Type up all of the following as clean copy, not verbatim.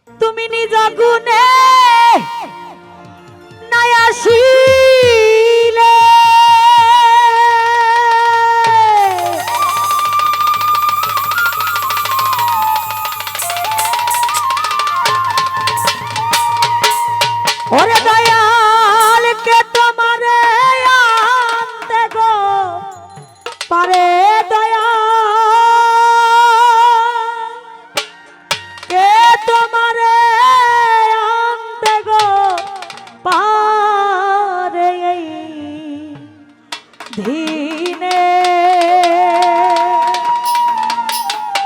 তুমি নিজ গুণে নাই আসিলে ওরে দয়াল কে তোমারে আনতে গো পারে কে তোমারে আনতে গো পারে এই ধীনে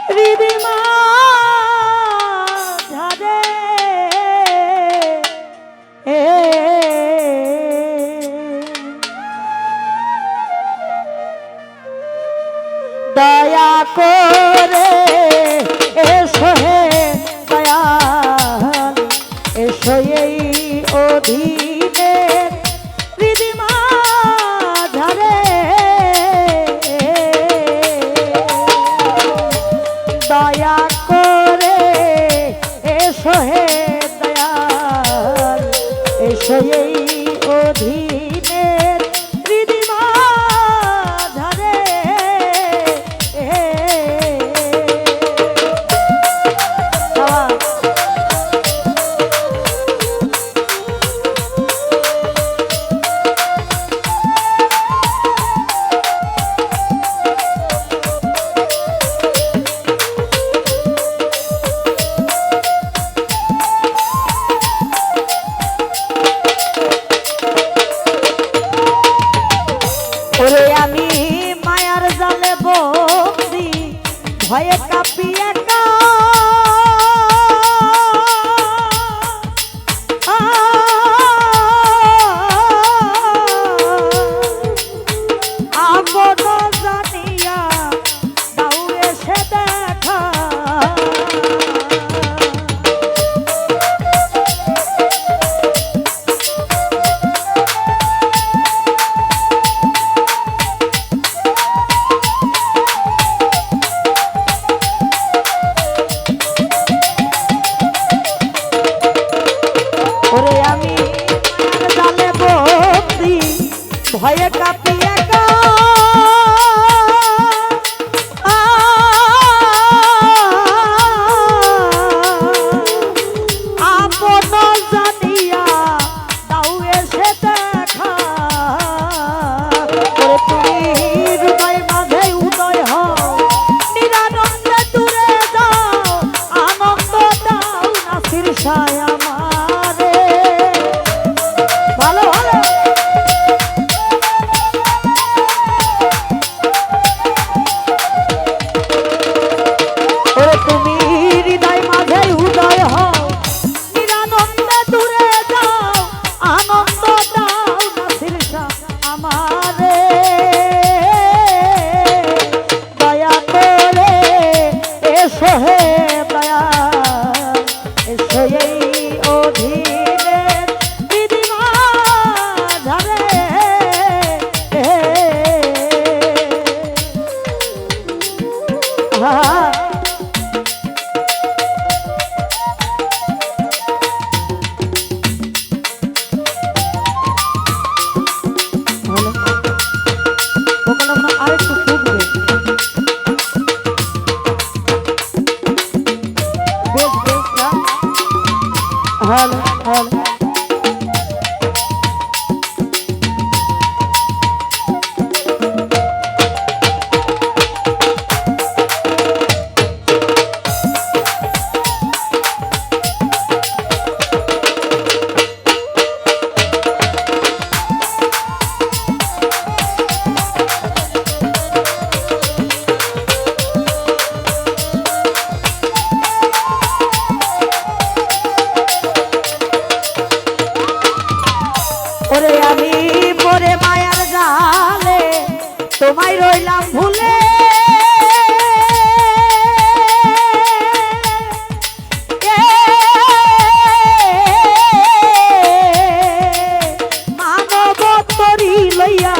হৃদিমা ঝারে দয়া করে এসো হে দয়াল এসো এই অধীনে হৃদিমা ঝারে দয়া করে এসো হে দয়াল এসো এই অধীনে হৃদিমা ঝারে ওরে আমি মায়ার জালে বন্দি ভয়ে কাঁপি একা আপন জানিয়া দাও এসে দেখা ওরে আমি জালে বন্দি ভয়ে কাঁপি একা আপন জানিয়া দাও এসে দেখা ওরে তুমি হৃদয় মাঝে উদয় হও নিরানন্দে দূরে যাও আনন্দ দাও নাসির শাহ আমারে ভালো ভালো ওরে তুমি হৃদয় মাঝে উদয় হও নিরানন্দে দূরে যাও আনন্দ দাও নাসির শাহ আমারে দয়া করে এসো হে দয়াল এসো এই অধীনে হৃদিমা ঝারে আরেকটু ফুটবে বেশ বেশ না হ্যালো হ্যালো ওরে আমি পরে মায়ার জালে তোমায় রইলাম ভুলে মানব তরি লইয়া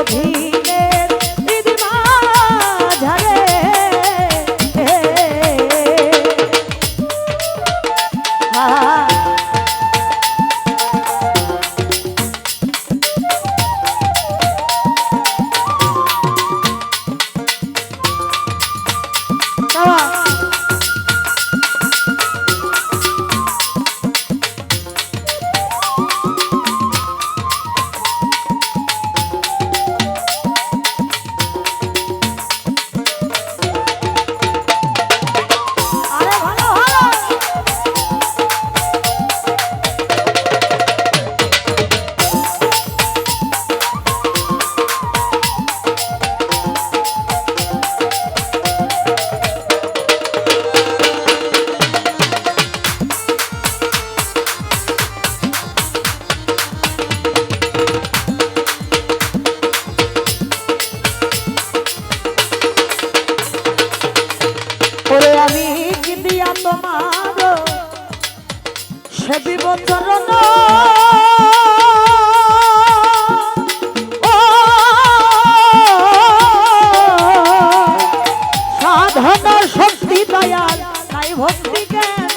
অধীনের হৃদ মাঝারে আমি কি দিয়া তোমার সেবিব চরণ সাধন শক্তি দয়াল নাই ভক্তি কেন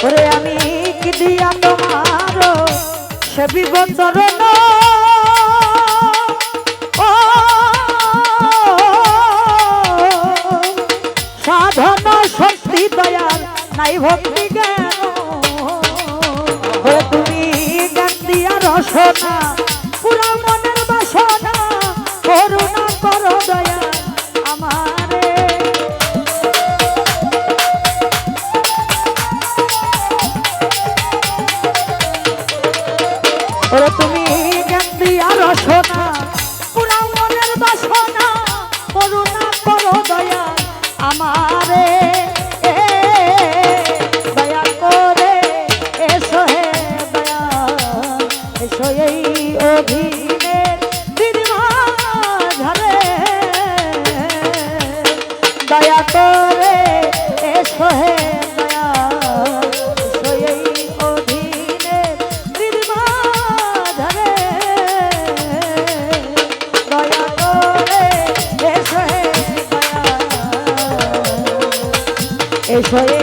ওরে আমি কি দিয়া তোমার সেবিব চরণ সাধন শক্তি দয়াল নাই ভক্তি জ্ঞান তুমি জ্ঞান দিয়া রসনা পুরা মনের বাসনা করুণা করো দয়াল আমারে ওরে তুমি জ্ঞান দিয়া রসনা পুরা মনের বাসনা করুণা করো দয়া আমারে দয়া করে এসো হে দয়া এসো এই অধীনের হৃদ মাঝারে দয়া করে এসো হে দয়া এসো এই অধীনের হৃদ মাঝারে দয়া করে এসো হে দয়া এসো